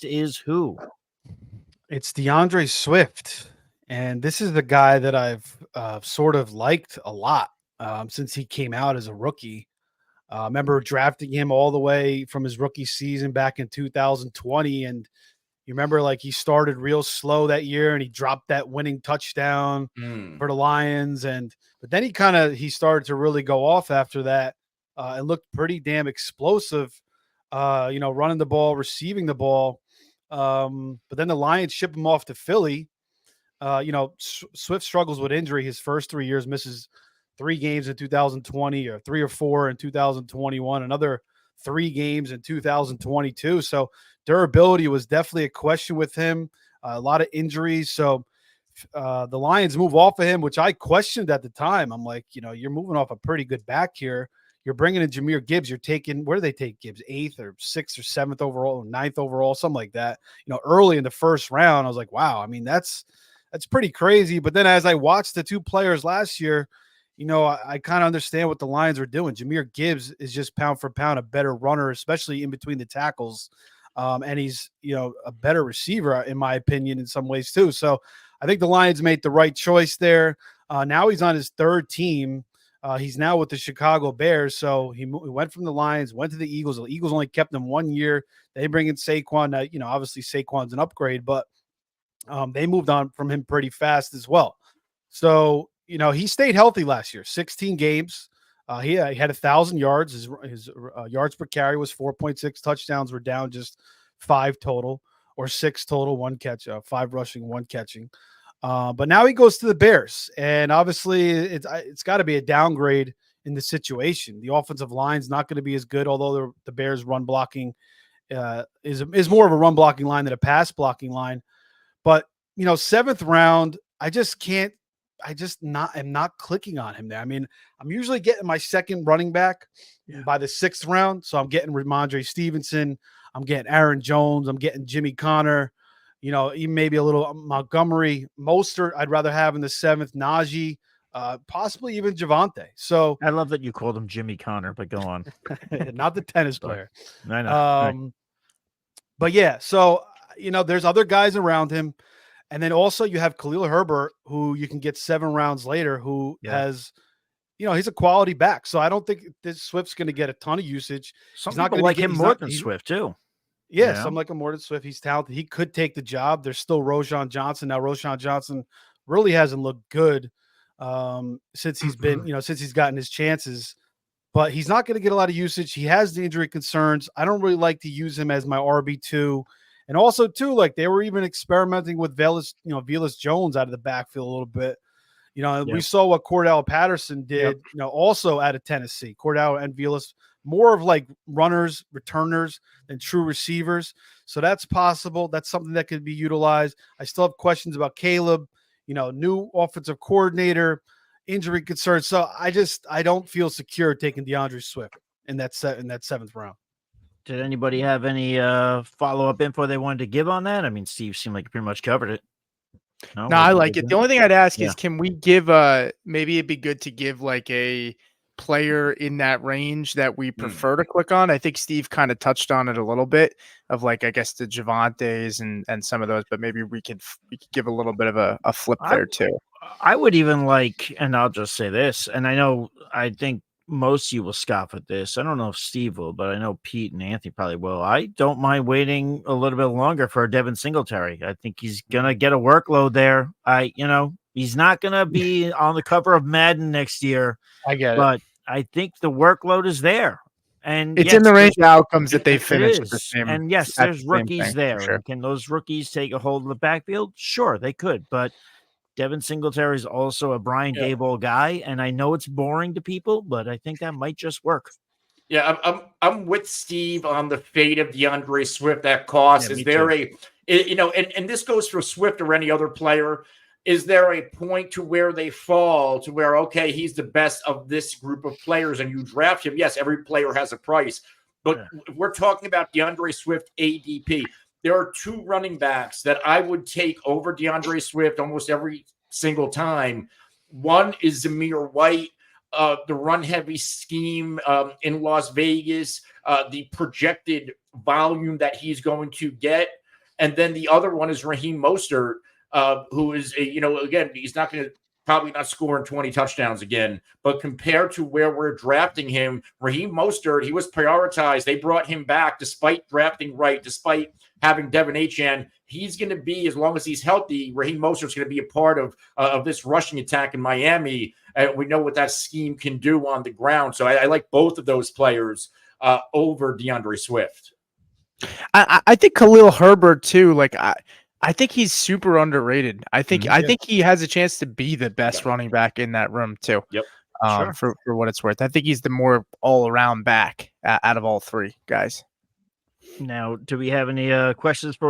is who? It's DeAndre Swift, and this is the guy that I've sort of liked a lot since he came out as a rookie. I remember drafting him all the way from his rookie season back in 2020, and you remember like he started real slow that year, and he dropped that winning touchdown for the Lions, and but then he started to really go off after that, and looked pretty damn explosive. Running the ball, receiving the ball. But then the Lions ship him off to Philly. Swift struggles with injury his first 3 years, misses 3 games in 2020 or 3 or 4 in 2021, another 3 games in 2022. So durability was definitely a question with him, a lot of injuries. So the Lions move off of him, which I questioned at the time. I'm like, you're moving off a pretty good back here. You're bringing in Jahmyr Gibbs. You're taking, where do they take Gibbs? 8th or 6th or 7th overall, 9th overall, something like that. Early in the first round, I was like, wow. I mean, that's pretty crazy. But then as I watched the two players last year, I kind of understand what the Lions are doing. Jahmyr Gibbs is just pound for pound a better runner, especially in between the tackles. And he's, a better receiver, in my opinion, in some ways too. So I think the Lions made the right choice there. Now he's on his third team. He's now with the Chicago Bears. So he went from the Lions, went to the Eagles. The Eagles only kept him 1 year. They bring in Saquon. Obviously Saquon's an upgrade, but they moved on from him pretty fast as well. So, he stayed healthy last year, 16 games. He had 1,000 yards. His yards per carry was 4.6. Touchdowns were down just 5 total, or 6 total, 1 catch, 5 rushing, 1 catching. But now he goes to the Bears, and obviously it's got to be a downgrade in the situation. The offensive line's not going to be as good, although the Bears' run blocking is more of a run blocking line than a pass blocking line. But 7th round, I'm not clicking on him there. I mean, I'm usually getting my second running back by the 6th round, so I'm getting Ramondre Stevenson, I'm getting Aaron Jones, I'm getting Jimmy Connor. Even maybe a little Montgomery. Mostert, I'd rather have in the 7th. Najee, possibly even Javonte. So I love that you called him Jimmy Connor, but go on. Not the tennis player. I know. Right. But yeah, so there's other guys around him, and then also you have Khalil Herbert, who you can get 7 rounds later, who has. He's a quality back, so I don't think this Swift's going to get a ton of usage. Some people like him more than Swift too. Yes, I'm like a more than Swift. He's talented. He could take the job. There's still Roschon Johnson. Now, Roschon Johnson really hasn't looked good since he's been, since he's gotten his chances. But he's not going to get a lot of usage. He has the injury concerns. I don't really like to use him as my RB2. And also, too, like they were even experimenting with Velus Jones out of the backfield a little bit. We saw what Cordell Patterson did, also out of Tennessee. Cordell and Velus, more of like runners, returners than true receivers. So that's possible. That's something that could be utilized. I still have questions about Caleb, new offensive coordinator, injury concerns. So I don't feel secure taking DeAndre Swift in that 7th round. Did anybody have any follow-up info they wanted to give on that? I mean, Steve seemed like he pretty much covered it. No, I like it. The only thing I'd ask is, can we give maybe it'd be good to give like a player in that range that we prefer to click on. I think Steve kind of touched on it a little bit of like, I guess the Javantes and some of those, but maybe we could give a little bit of a flip there too. I would even like, and I'll just say this, and I think most of you will scoff at this. I don't know if Steve will, but I know Pete and Anthony probably will. I don't mind waiting a little bit longer for Devin Singletary. I think he's going to get a workload there. He's not going to be on the cover of Madden next year. I get it. But I think the workload is there. And it's in the range of outcomes that they finished the same. And yes, there's rookies there. Sure. Can those rookies take a hold of the backfield? Sure, they could. But Devin Singletary is also a Brian Daboll guy, and I know it's boring to people, but I think that might just work. Yeah, I'm with Steve on the fate of DeAndre Swift at cost. Is there and this goes for Swift or any other player, is there a point to where they fall to where, okay, he's the best of this group of players and you draft him? Yes, every player has a price, but we're talking about DeAndre Swift ADP. There are 2 running backs that I would take over DeAndre Swift almost every single time. One is Zamir White, the run-heavy scheme in Las Vegas, the projected volume that he's going to get. And then the other one is Raheem Mostert, who is, again, he's not going to probably not scoring 20 touchdowns again, but compared to where we're drafting him, Raheem Mostert, he was prioritized. They brought him back despite drafting right, despite having Devin Achane. He's going to be, as long as he's healthy, Raheem Mostert's going to be a part of this rushing attack in Miami. And we know what that scheme can do on the ground. So I like both of those players over DeAndre Swift. I think Khalil Herbert too. Like I think he's super underrated. I think he has a chance to be the best running back in that room too. Yep. For what it's worth, I think he's the more all around back out of all three guys. Now, do we have any questions for